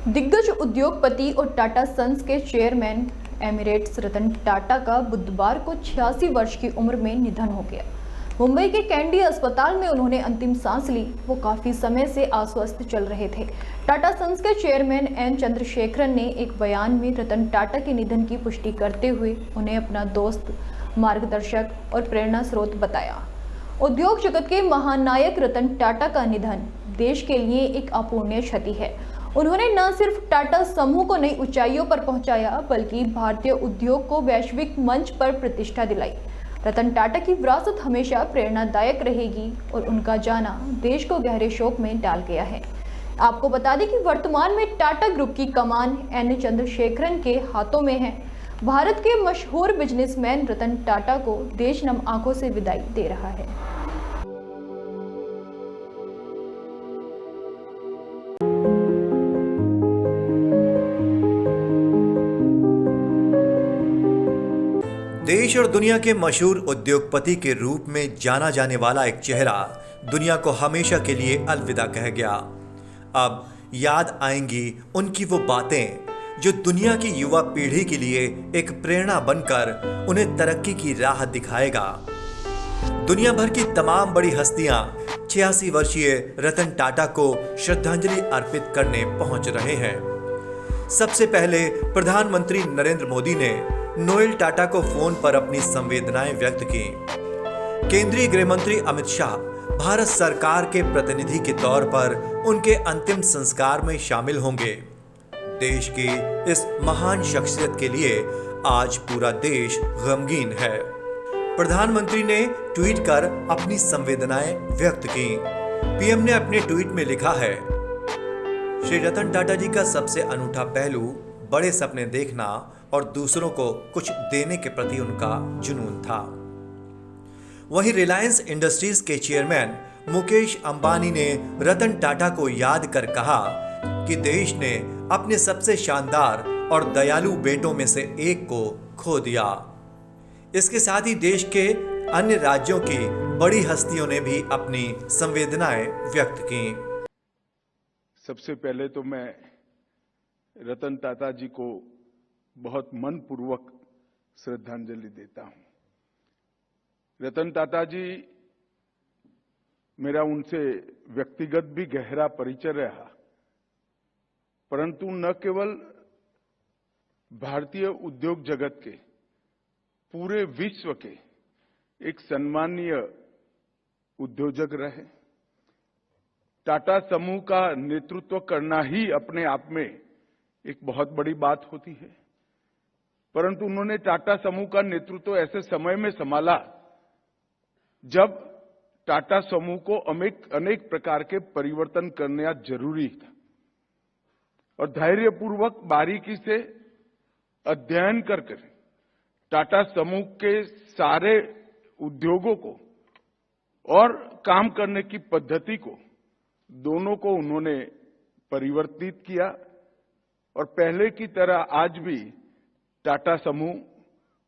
दिग्गज उद्योगपति और टाटा सन्स के चेयरमैन एमिरेट्स रतन टाटा का बुधवार को 86 वर्ष की उम्र में निधन हो गया। मुंबई के कैंडी अस्पताल में उन्होंने अंतिम सांस ली। वो काफी समय से अस्वस्थ चल रहे थे। टाटा सन्स के चेयरमैन एन चंद्रशेखरन ने एक बयान में रतन टाटा के निधन की पुष्टि करते हुए उन्हें अपना दोस्त, मार्गदर्शक और प्रेरणा स्रोत बताया। उद्योग जगत के महानायक रतन टाटा का निधन देश के लिए एक अपूरणीय क्षति है। उन्होंने न सिर्फ टाटा समूह को नई ऊंचाइयों पर पहुंचाया, बल्कि भारतीय उद्योग को वैश्विक मंच पर प्रतिष्ठा दिलाई। रतन टाटा की विरासत हमेशा प्रेरणादायक रहेगी और उनका जाना देश को गहरे शोक में डाल गया है। आपको बता दें कि वर्तमान में टाटा ग्रुप की कमान एन चंद्रशेखरन के हाथों में है। भारत के मशहूर बिजनेसमैन रतन टाटा को देश नम आंखों से विदाई दे रहा है। देश और दुनिया के मशहूर उद्योगपति के रूप में जाना जाने वाला एक चेहरा दुनिया को हमेशा के लिए अलविदा कह गया। अब याद आएंगी उनकी वो बातें जो दुनिया की युवा पीढ़ी के लिए एक प्रेरणा बनकर उन्हें तरक्की की राह दिखाएगा। दुनिया भर की तमाम बड़ी हस्तियां 86 वर्षीय रतन टाटा को श्रद्धांजलि अर्पित करने पहुंच रहे हैं। सबसे पहले प्रधानमंत्री नरेंद्र मोदी ने नोएल टाटा को फोन पर अपनी संवेदनाएं व्यक्त की। केंद्रीय गृह मंत्री अमित शाह भारत सरकार के प्रतिनिधि के तौर पर उनके अंतिम संस्कार में शामिल होंगे। देश की इस महान शख्सियत के लिए आज पूरा देश गमगीन है। प्रधानमंत्री ने ट्वीट कर अपनी संवेदनाएं व्यक्त की। पीएम ने अपने ट्वीट में लिखा है, श्री रतन टाटा जी का सबसे अनूठा पहलू बड़े सपने देखना और दूसरों को कुछ देने के प्रति उनका जुनून था। वहीं रिलायंस इंडस्ट्रीज के चेयरमैन मुकेश अंबानी ने रतन टाटा को याद कर कहा कि देश ने अपने सबसे शानदार और दयालु बेटों में से एक को खो दिया। इसके साथ ही देश के अन्य राज्यों की बड़ी हस्तियों ने भी अपनी संवेदनाएं व्यक्त की। सबसे पहले तो मैं रतन टाटा जी को बहुत मनपूर्वक श्रद्धांजलि देता हूं। रतन टाटा जी, मेरा उनसे व्यक्तिगत भी गहरा परिचय रहा, परंतु न केवल भारतीय उद्योग जगत के, पूरे विश्व के एक सम्मानीय उद्योजक रहे। टाटा समूह का नेतृत्व करना ही अपने आप में एक बहुत बड़ी बात होती है, परंतु उन्होंने टाटा समूह का नेतृत्व ऐसे समय में संभाला जब टाटा समूह को अनेक प्रकार के परिवर्तन करना जरूरी था, और धैर्यपूर्वक बारीकी से अध्ययन कर टाटा समूह के सारे उद्योगों को और काम करने की पद्धति को, दोनों को उन्होंने परिवर्तित किया। और पहले की तरह आज भी टाटा समूह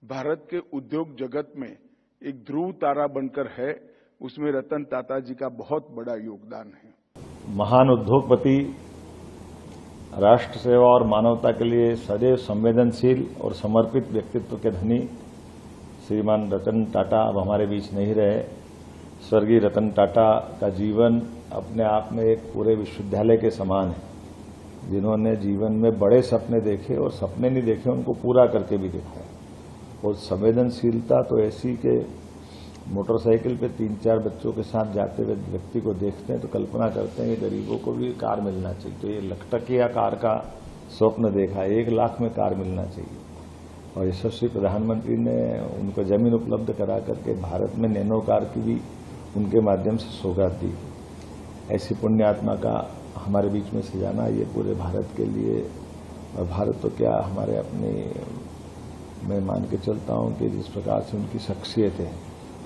भारत के उद्योग जगत में एक ध्रुव तारा बनकर है। उसमें रतन टाटा जी का बहुत बड़ा योगदान है। महान उद्योगपति, राष्ट्र सेवा और मानवता के लिए सदैव संवेदनशील और समर्पित व्यक्तित्व के धनी श्रीमान रतन टाटा अब हमारे बीच नहीं रहे। स्वर्गीय रतन टाटा का जीवन अपने आप में एक पूरे विश्वविद्यालय के समान है, जिन्होंने जीवन में बड़े सपने देखे और सपने नहीं देखे, उनको पूरा करके भी दिखाया। और संवेदनशीलता तो ऐसी कि मोटरसाइकिल पे 3-4 बच्चों के साथ जाते हुए व्यक्ति को देखते हैं तो कल्पना करते हैं कि गरीबों को भी कार मिलना चाहिए। तो ये लखटकिया कार का स्वप्न देखा, 1 लाख में कार मिलना चाहिए। और यशस्वी प्रधानमंत्री ने उनको जमीन उपलब्ध करा करके भारत में नैनो कार की भी उनके माध्यम से सौगात दी। ऐसी पुण्य आत्मा का हमारे बीच में सजाना, ये पूरे भारत के लिए, और भारत तो क्या हमारे अपने, मैं मान के चलता हूं कि जिस प्रकार से उनकी शख्सियत है,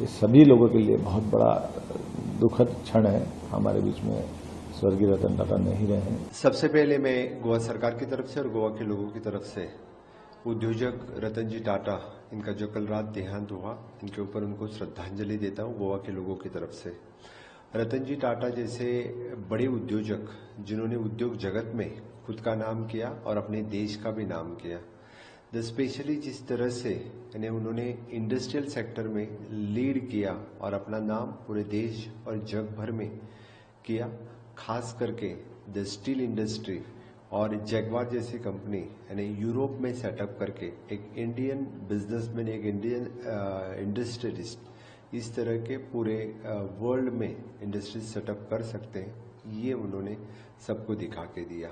ये सभी लोगों के लिए बहुत बड़ा दुखद क्षण है। हमारे बीच में स्वर्गीय रतन टाटा नहीं रहे हैं। सबसे पहले मैं गोवा सरकार की तरफ से और गोवा के लोगों की तरफ से उद्योजक रतन जी टाटा, इनका जो कल रात देहांत हुआ, इनके ऊपर उनको श्रद्धांजलि देता हूं गोवा के लोगों की तरफ से। रतन जी टाटा जैसे बड़े उद्योजक, जिन्होंने उद्योग जगत में खुद का नाम किया और अपने देश का भी नाम किया। स्पेशली जिस तरह से यानी उन्होंने इंडस्ट्रियल सेक्टर में लीड किया और अपना नाम पूरे देश और जग भर में किया, खास करके द स्टील इंडस्ट्री और जैगवार जैसी कंपनी यानी यूरोप में सेटअप करके एक इंडियन बिजनेसमैन, एक इंडियन इंडस्ट्रियलिस्ट इस तरह के पूरे वर्ल्ड में इंडस्ट्रीज सेटअप कर सकते हैं, ये उन्होंने सबको दिखा के दिया।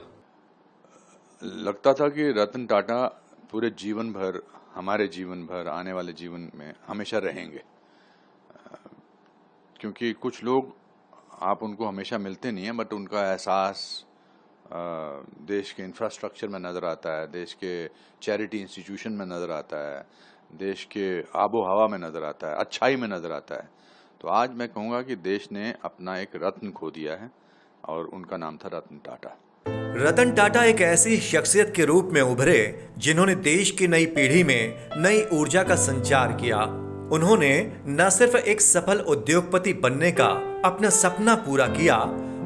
लगता था कि रतन टाटा पूरे जीवन भर, हमारे जीवन भर, आने वाले जीवन में हमेशा रहेंगे, क्योंकि कुछ लोग आप उनको हमेशा मिलते नहीं हैं, बट उनका एहसास देश के इंफ्रास्ट्रक्चर में नज़र आता है, देश के चैरिटी इंस्टीट्यूशन में नज़र आता है, देश के आबो हवा में नज़र आता है, अच्छाई में नज़र आता है। तो आज मैं कहूँगा कि देश ने अपना एक रत्न खो दिया है और उनका नाम था रतन टाटा। रतन टाटा एक ऐसी शख्सियत के रूप में उभरे जिन्होंने देश की नई पीढ़ी में नई ऊर्जा का संचार किया। उन्होंने न सिर्फ एक सफल उद्योगपति बनने का अपना सपना पूरा किया,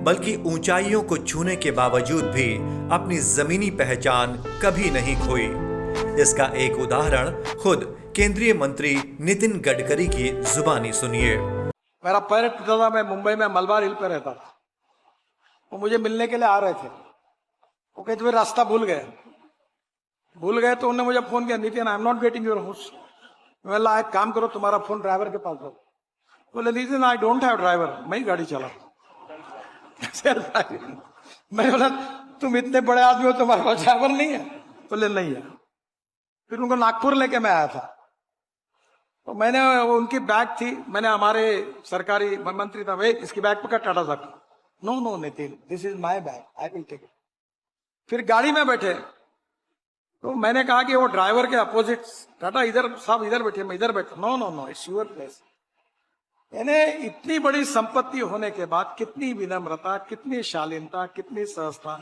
बल्कि ऊंचाइयों को छूने के बावजूद भी अपनी जमीनी पहचान कभी नहीं खोई। इसका एक उदाहरण खुद केंद्रीय मंत्री नितिन गडकरी की जुबानी सुनिए। मेरा पैर टूटा था, मैं मुंबई में मलबार हिल पे रहता था। वो मुझे मिलने के लिए आ रहे थे, वो कहते हुए रास्ता भूल गए तो उन्होंने मुझे फोन किया, Nitin I am not getting your house. बोला एक काम करो, तुम्हारा फोन ड्राइवर के पास दो। बोले Nitin I don't have driver, मैं ही गाड़ी चला। मैं बोला तुम इतने बड़े आदमी हो, तुम्हारे पास ड्राइवर नहीं है? बोले नहीं है। फिर उनको नागपुर लेके मैं आया था, तो मैंने उनकी बैग थी, मैंने हमारे सरकारी मंत्री था, भाई इसकी बैग पकड़ टाटा साहब। No no Nitin, this is my bag, I will take it. फिर गाड़ी में बैठे तो मैंने कहा कि वो ड्राइवर के अपोजिट, टाटा इधर साहब इधर बैठे, मैं इधर बैठा। No no no, it's your place. यानी इतनी बड़ी संपत्ति होने के बाद कितनी विनम्रता, कितनी शालीनता, कितनी सहजता।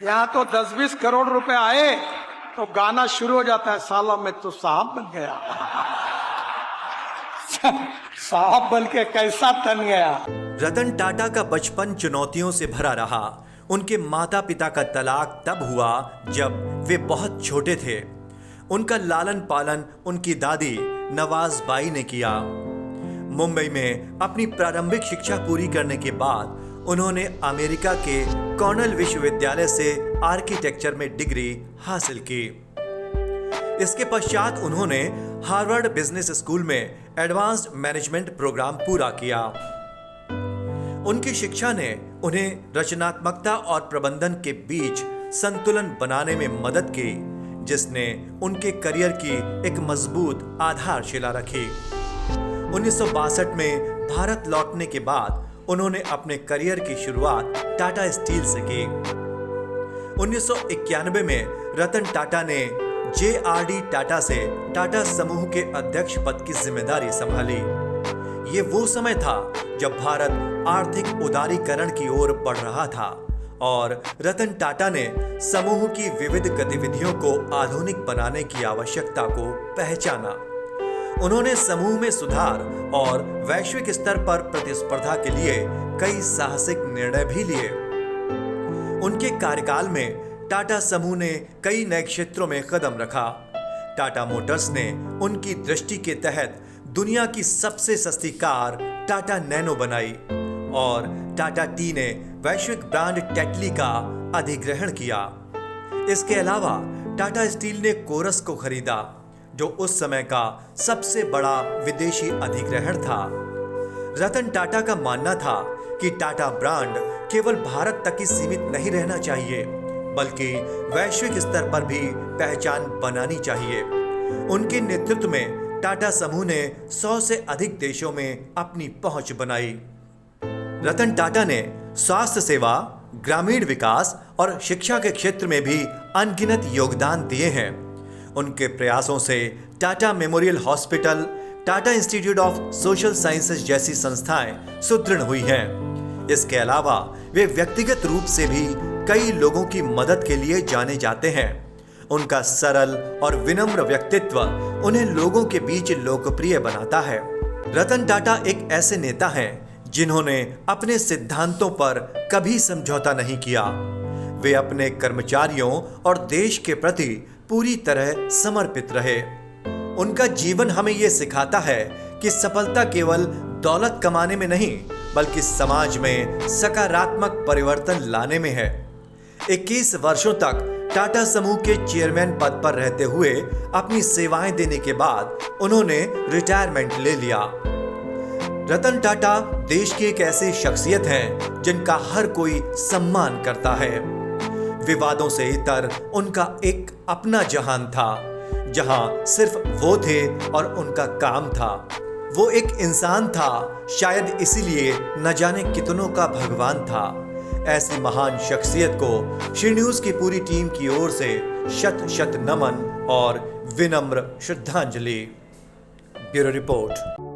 यहाँ तो 10-20 करोड़ रुपए आए तो गाना शुरू हो जाता है, सालों में तो साहब बन गया। साहब बन के कैसा तन गया। रतन टाटा का बचपन चुनौतियों से भरा रहा। उनके माता पिता का तलाक तब हुआ जब वे बहुत छोटे थे। उनका लालन पालन उनकी दादी नवाज बाई ने किया। मुंबई में अपनी प्रारंभिक शिक्षा पूरी करने के बाद उन्होंने अमेरिका के कॉर्नेल विश्वविद्यालय से आर्किटेक्चर में डिग्री हासिल की। इसके पश्चात उन्होंने हार्वर्ड बिजनेस स्कूल में एडवांस्ड मैनेजमेंट प्रोग्राम पूरा किया। उनकी शिक्षा ने उन्हें रचनात्मकता और प्रबंधन के बीच संतुलन बनाने में मदद की, जिसने उनके करियर की एक मजबूत आधारशिला रखी। 1962 में भारत लौटने के बाद उन्होंने अपने करियर की शुरुआत टाटा स्टील से की। 1991 में रतन टाटा ने JRD टाटा से टाटा समूह के अध्यक्ष पद की जिम्मेदारी संभाली। ये वो समय था जब भारत आर्थिक उदारीकरण की ओर बढ़ रहा था और रतन टाटा ने समूह की विविध गतिविधियों को आधुनिक बनाने की आवश्यकता को पहचाना। उन्होंने समूह में सुधार और वैश्विक स्तर पर प्रतिस्पर्धा के लिए कई साहसिक निर्णय भी लिए। उनके कार्यकाल में टाटा समूह ने कई नए क्षेत्रों में कदम रखा। टाटा मोटर्स ने उनकी दृष्टि के तहत दुनिया की सबसे सस्ती कार टाटा नैनो बनाई और टाटा टी ने वैश्विक ब्रांड टेटली का अधिग्रहण किया। इसके अलावा टाटा स्टील ने कोरस को खरीदा, जो उस समय का सबसे बड़ा विदेशी अधिग्रहण था। रतन टाटा का मानना था कि टाटा ब्रांड केवल भारत तक ही सीमित नहीं रहना चाहिए, बल्कि वैश्विक स्तर पर भी पहचान बनानी चाहिए। उनके नेतृत्व में टाटा समूह ने 100 से अधिक देशों में अपनी पहुंच बनाई। रतन टाटा ने स्वास्थ्य सेवा, ग्रामीण विकास और शिक्षा के क्षेत्र में भी अनगिनत योगदान दिए हैं। उनके प्रयासों से Tata memorial hospital, Tata institute of social sciences जैसी संस्थाएं सुदृढ़ हुई हैं। इसके अलावा वे व्यक्तिगत रूप से भी कई लोगों की मदद के लिए जाने जाते हैं। उनका सरल और विनम्र व्यक्तित्व उन्हें लोगों के बीच लोकप्रिय बनाता है। रतन टाटा एक ऐसे नेता हैं जिन्होंने अपने सिद्धांतों पर कभी समझौता नहीं किया। वे अपने कर्मचारियों और देश के प्रति पूरी तरह समर्पित रहे। उनका जीवन हमें ये सिखाता है कि सफलता केवल दौलत कमाने में नहीं, बल्कि समाज में सकारात्मक परिवर्तन लाने में है। 21 वर्षों तक टाटा समूह के चेयरमैन पद पर रहते हुए अपनी सेवाएं देने के बाद उन्होंने रिटायरमेंट ले लिया। रतन टाटा देश की एक ऐसी शख्सियत हैं जिनका हर कोई सम्मान करता है। विवादों से इतर उनका एक अपना जहान था, जहां सिर्फ वो थे और उनका काम था। वो एक इंसान था, शायद इसीलिए न जाने कितनों का भगवान था। ऐसी महान शख्सियत को श्री न्यूज़ की पूरी टीम की ओर से शत शत नमन और विनम्र श्रद्धांजलि। Bureau report.